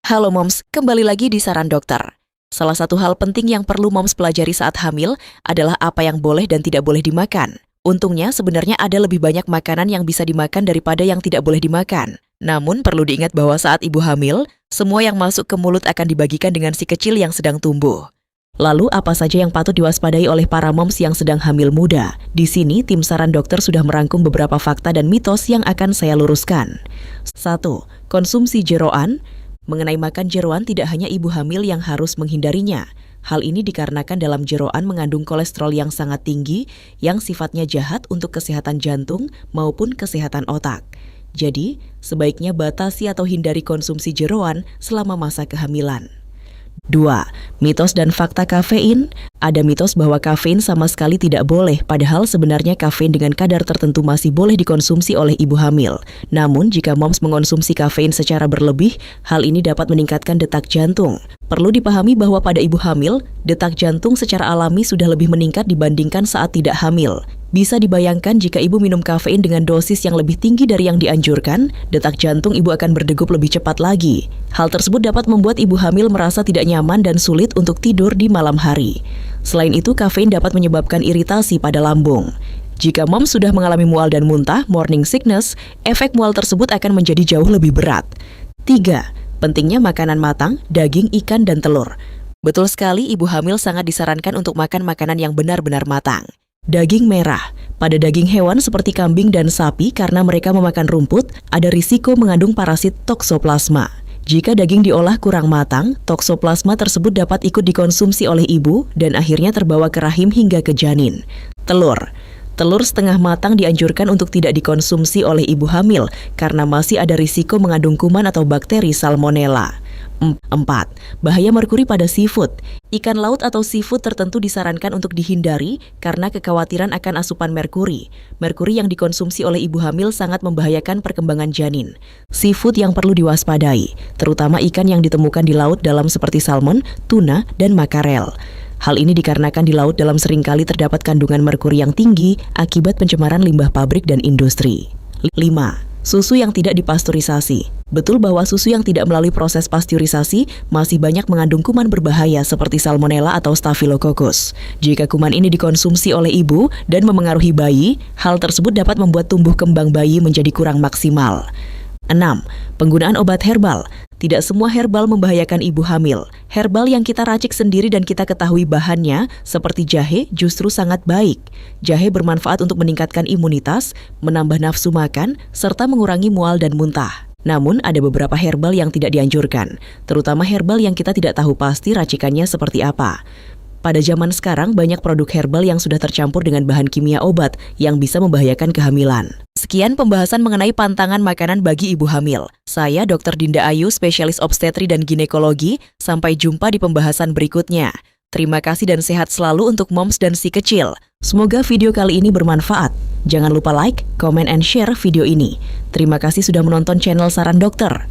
Halo Moms, kembali lagi di Saran Dokter. Salah satu hal penting yang perlu Moms pelajari saat hamil adalah apa yang boleh dan tidak boleh dimakan. Untungnya sebenarnya ada lebih banyak makanan yang bisa dimakan daripada yang tidak boleh dimakan. Namun perlu diingat bahwa saat ibu hamil, semua yang masuk ke mulut akan dibagikan dengan si kecil yang sedang tumbuh. Lalu apa saja yang patut diwaspadai oleh para moms yang sedang hamil muda? Di sini tim Saran Dokter sudah merangkum beberapa fakta dan mitos yang akan saya luruskan. 1. Konsumsi jeroan. Mengenai makan jeroan, tidak hanya ibu hamil yang harus menghindarinya. Hal ini dikarenakan dalam jeroan mengandung kolesterol yang sangat tinggi yang sifatnya jahat untuk kesehatan jantung maupun kesehatan otak. Jadi, sebaiknya batasi atau hindari konsumsi jeroan selama masa kehamilan. 2. Mitos dan fakta kafein. Ada mitos bahwa kafein sama sekali tidak boleh, padahal sebenarnya kafein dengan kadar tertentu masih boleh dikonsumsi oleh ibu hamil. Namun, jika moms mengonsumsi kafein secara berlebih, hal ini dapat meningkatkan detak jantung. Perlu dipahami bahwa pada ibu hamil, detak jantung secara alami sudah lebih meningkat dibandingkan saat tidak hamil. Bisa dibayangkan jika ibu minum kafein dengan dosis yang lebih tinggi dari yang dianjurkan, detak jantung ibu akan berdegup lebih cepat lagi. Hal tersebut dapat membuat ibu hamil merasa tidak nyaman dan sulit untuk tidur di malam hari. Selain itu, kafein dapat menyebabkan iritasi pada lambung. Jika mom sudah mengalami mual dan muntah, morning sickness, efek mual tersebut akan menjadi jauh lebih berat. 3. Pentingnya makanan matang, daging, ikan, dan telur. Betul sekali, ibu hamil sangat disarankan untuk makan makanan yang benar-benar matang. Daging merah. Pada daging hewan seperti kambing dan sapi, karena mereka memakan rumput, ada risiko mengandung parasit toksoplasma. Jika daging diolah kurang matang, toksoplasma tersebut dapat ikut dikonsumsi oleh ibu dan akhirnya terbawa ke rahim hingga ke janin. Telur. Telur setengah matang dianjurkan untuk tidak dikonsumsi oleh ibu hamil karena masih ada risiko mengandung kuman atau bakteri salmonella. 4. Bahaya merkuri pada seafood. Ikan laut atau seafood tertentu disarankan untuk dihindari karena kekhawatiran akan asupan merkuri. Merkuri yang dikonsumsi oleh ibu hamil sangat membahayakan perkembangan janin. Seafood yang perlu diwaspadai, terutama ikan yang ditemukan di laut dalam seperti salmon, tuna, dan makarel. Hal ini dikarenakan di laut dalam seringkali terdapat kandungan merkuri yang tinggi akibat pencemaran limbah pabrik dan industri. 5. Susu yang tidak dipasteurisasi. Betul bahwa susu yang tidak melalui proses pasteurisasi masih banyak mengandung kuman berbahaya seperti salmonella atau staphylococcus. Jika kuman ini dikonsumsi oleh ibu dan memengaruhi bayi, hal tersebut dapat membuat tumbuh kembang bayi menjadi kurang maksimal. 6. Penggunaan obat herbal. Tidak semua herbal membahayakan ibu hamil. Herbal yang kita racik sendiri dan kita ketahui bahannya, seperti jahe, justru sangat baik. Jahe bermanfaat untuk meningkatkan imunitas, menambah nafsu makan, serta mengurangi mual dan muntah. Namun, ada beberapa herbal yang tidak dianjurkan, terutama herbal yang kita tidak tahu pasti racikannya seperti apa. Pada zaman sekarang, banyak produk herbal yang sudah tercampur dengan bahan kimia obat yang bisa membahayakan kehamilan. Sekian pembahasan mengenai pantangan makanan bagi ibu hamil. Saya Dr. Dinda Ayu, spesialis obstetri dan ginekologi. Sampai jumpa di pembahasan berikutnya. Terima kasih dan sehat selalu untuk moms dan si kecil. Semoga video kali ini bermanfaat. Jangan lupa like, comment, and share video ini. Terima kasih sudah menonton channel Saran Dokter.